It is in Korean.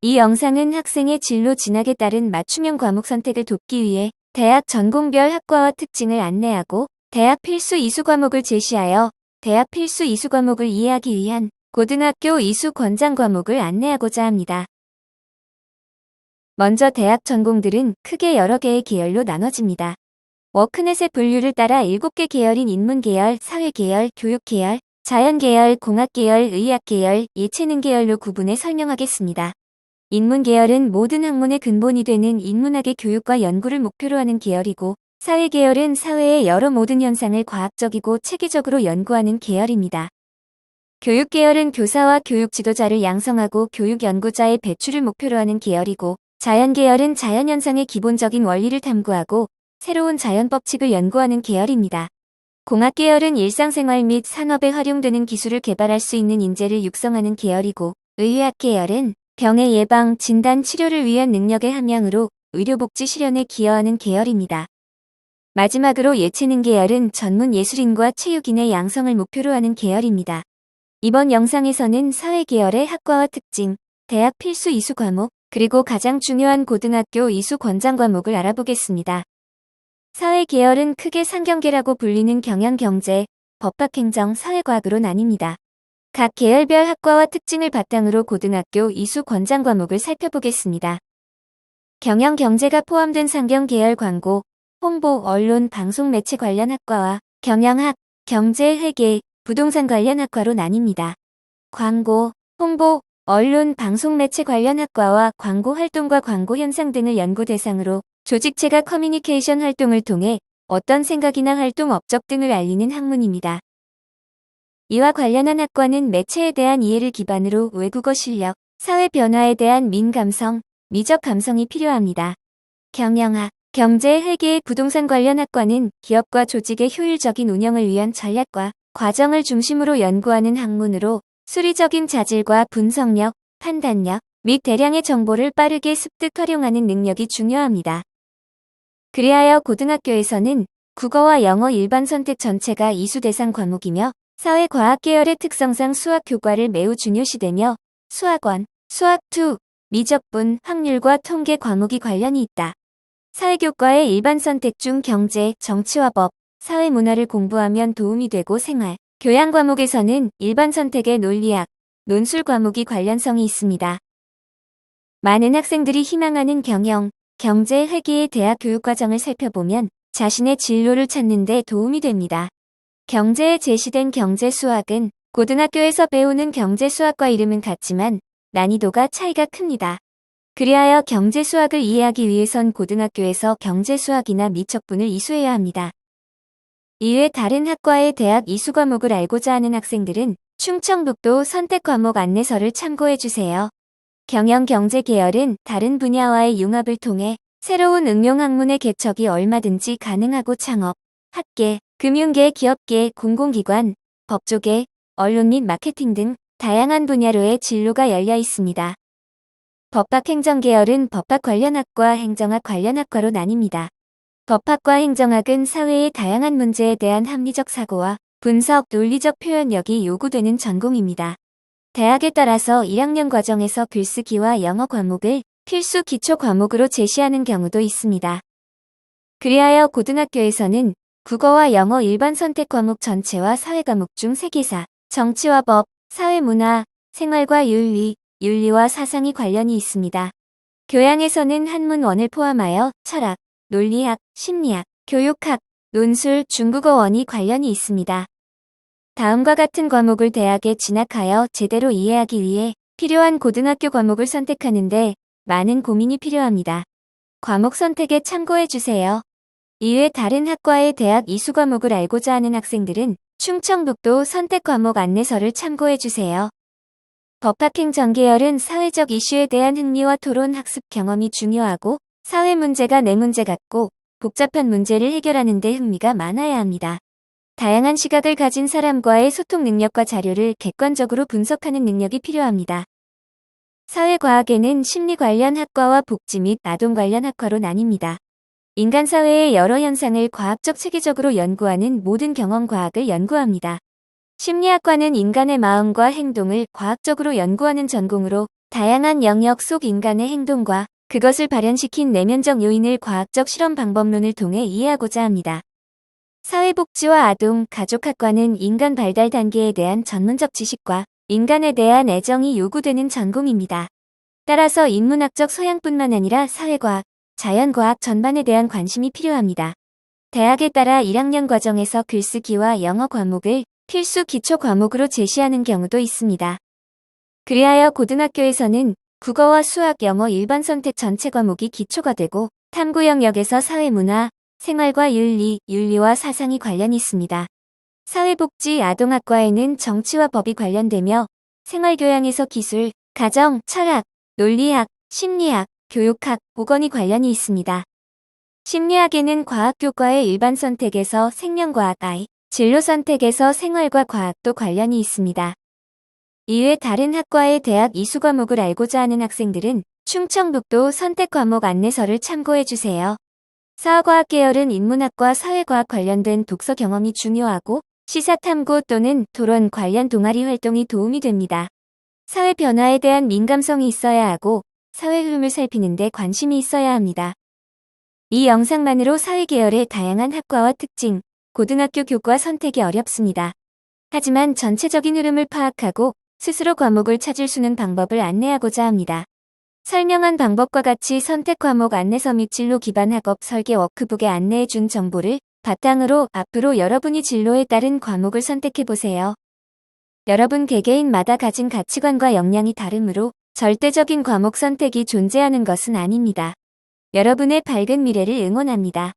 이 영상은 학생의 진로 진학에 따른 맞춤형 과목 선택을 돕기 위해 대학 전공별 학과와 특징을 안내하고 대학 필수 이수 과목을 제시하여 대학 필수 이수 과목을 이해하기 위한 고등학교 이수 권장 과목을 안내하고자 합니다. 먼저 대학 전공들은 크게 여러 개의 계열로 나눠집니다. 워크넷의 분류를 따라 7개 계열인 인문계열, 사회계열, 교육계열, 자연계열, 공학계열, 의학계열, 예체능계열로 구분해 설명하겠습니다. 인문계열은 모든 학문의 근본이 되는 인문학의 교육과 연구를 목표로 하는 계열이고, 사회계열은 사회의 여러 모든 현상을 과학적이고 체계적으로 연구하는 계열입니다. 교육계열은 교사와 교육 지도자를 양성하고 교육 연구자의 배출을 목표로 하는 계열이고, 자연계열은 자연현상의 기본적인 원리를 탐구하고 새로운 자연법칙을 연구하는 계열입니다. 공학계열은 일상생활 및 산업에 활용되는 기술을 개발할 수 있는 인재를 육성하는 계열이고, 의학계열은 병의 예방, 진단, 치료를 위한 능력의 함양으로 의료복지 실현에 기여하는 계열입니다. 마지막으로 예체능 계열은 전문 예술인과 체육인의 양성을 목표로 하는 계열입니다. 이번 영상에서는 사회계열의 학과와 특징, 대학 필수 이수 과목, 그리고 가장 중요한 고등학교 이수 권장 과목을 알아보겠습니다. 사회계열은 크게 3경계라고 불리는 경영, 경제, 법학, 행정, 사회과학으로 나뉩니다. 각 계열별 학과와 특징을 바탕으로 고등학교 이수 권장 과목을 살펴보겠습니다. 경영, 경제가 포함된 상경 계열 광고, 홍보, 언론, 방송, 매체 관련 학과와 경영학, 경제, 회계, 부동산 관련 학과로 나뉩니다. 광고, 홍보, 언론, 방송, 매체 관련 학과와 광고 활동과 광고 현상 등을 연구 대상으로 조직체가 커뮤니케이션 활동을 통해 어떤 생각이나 활동 업적 등을 알리는 학문입니다. 이와 관련한 학과는 매체에 대한 이해를 기반으로 외국어 실력, 사회 변화에 대한 민감성, 미적 감성이 필요합니다. 경영학, 경제, 회계, 부동산 관련 학과는 기업과 조직의 효율적인 운영을 위한 전략과 과정을 중심으로 연구하는 학문으로 수리적인 자질과 분석력, 판단력 및 대량의 정보를 빠르게 습득 활용하는 능력이 중요합니다. 그리하여 고등학교에서는 국어와 영어 일반 선택 전체가 이수 대상 과목이며 사회과학 계열의 특성상 수학 교과를 매우 중요시되며 수학원, 수학2, 미적분, 확률과 통계 과목이 관련이 있다. 사회교과의 일반 선택 중 경제, 정치와 법, 사회문화를 공부하면 도움이 되고 생활, 교양 과목에서는 일반 선택의 논리학, 논술 과목이 관련성이 있습니다. 많은 학생들이 희망하는 경영, 경제, 회계의 대학 교육과정을 살펴보면 자신의 진로를 찾는 데 도움이 됩니다. 경제에 제시된 경제 수학은 고등학교에서 배우는 경제 수학과 이름은 같지만 난이도가 차이가 큽니다. 그리하여 경제 수학을 이해하기 위해선 고등학교에서 경제 수학이나 미적분을 이수해야 합니다. 이외 다른 학과의 대학 이수 과목을 알고자 하는 학생들은 충청북도 선택 과목 안내서를 참고해주세요. 경영 경제 계열은 다른 분야와의 융합을 통해 새로운 응용 학문의 개척이 얼마든지 가능하고 창업, 학계, 금융계, 기업계, 공공기관, 법조계, 언론 및 마케팅 등 다양한 분야로의 진로가 열려 있습니다. 법학 행정 계열은 법학 관련 학과, 행정학 관련 학과로 나뉩니다. 법학과 행정학은 사회의 다양한 문제에 대한 합리적 사고와 분석, 논리적 표현력이 요구되는 전공입니다. 대학에 따라서 1학년 과정에서 글쓰기와 영어 과목을 필수 기초 과목으로 제시하는 경우도 있습니다. 그리하여 고등학교에서는 국어와 영어 일반 선택 과목 전체와 사회 과목 중 세계사, 정치와 법, 사회문화, 생활과 윤리, 윤리와 사상이 관련이 있습니다. 교양에서는 한문원을 포함하여 철학, 논리학, 심리학, 교육학, 논술, 중국어원이 관련이 있습니다. 다음과 같은 과목을 대학에 진학하여 제대로 이해하기 위해 필요한 고등학교 과목을 선택하는데 많은 고민이 필요합니다. 과목 선택에 참고해주세요. 이외 다른 학과의 대학 이수 과목을 알고자 하는 학생들은 충청북도 선택 과목 안내서를 참고해주세요. 법학행정 계열은 사회적 이슈에 대한 흥미와 토론 학습 경험이 중요하고 사회 문제가 내 문제 같고 복잡한 문제를 해결하는 데 흥미가 많아야 합니다. 다양한 시각을 가진 사람과의 소통 능력과 자료를 객관적으로 분석하는 능력이 필요합니다. 사회과학에는 심리 관련 학과와 복지 및 아동 관련 학과로 나뉩니다. 인간 사회의 여러 현상을 과학적 체계적으로 연구하는 모든 경험과학을 연구합니다. 심리학과는 인간의 마음과 행동을 과학적으로 연구하는 전공으로 다양한 영역 속 인간의 행동과 그것을 발현시킨 내면적 요인을 과학적 실험 방법론을 통해 이해하고자 합니다. 사회복지와 아동, 가족학과는 인간 발달 단계에 대한 전문적 지식과 인간에 대한 애정이 요구되는 전공입니다. 따라서 인문학적 소양뿐만 아니라 사회과학, 자연과학 전반에 대한 관심이 필요합니다. 대학에 따라 1학년 과정에서 글쓰기와 영어 과목을 필수 기초 과목으로 제시하는 경우도 있습니다. 그리하여 고등학교에서는 국어와 수학, 영어 일반 선택 전체 과목이 기초가 되고 탐구 영역에서 사회문화, 생활과 윤리, 윤리와 사상이 관련이 있습니다. 사회복지 아동학과에는 정치와 법이 관련되며 생활교양에서 기술, 가정, 철학, 논리학, 심리학, 교육학, 보건이 관련이 있습니다. 심리학에는 과학교과의 일반 선택에서 생명과학 I, 진로 선택에서 생활과 과학도 관련이 있습니다. 이외 다른 학과의 대학 이수 과목을 알고자 하는 학생들은 충청북도 선택 과목 안내서를 참고해주세요. 사과학 계열은 인문학과 사회과학 관련된 독서 경험이 중요하고 시사탐구 또는 토론 관련 동아리 활동이 도움이 됩니다. 사회 변화에 대한 민감성이 있어야 하고 사회 흐름을 살피는 데 관심이 있어야 합니다. 이 영상만으로 사회계열의 다양한 학과와 특징, 고등학교 교과 선택이 어렵습니다. 하지만 전체적인 흐름을 파악하고 스스로 과목을 찾을 수 있는 방법을 안내하고자 합니다. 설명한 방법과 같이 선택 과목 안내서 및 진로 기반 학업 설계 워크북에 안내해준 정보를 바탕으로 앞으로 여러분이 진로에 따른 과목을 선택해보세요. 여러분 개개인마다 가진 가치관과 역량이 다르므로 절대적인 과목 선택이 존재하는 것은 아닙니다. 여러분의 밝은 미래를 응원합니다.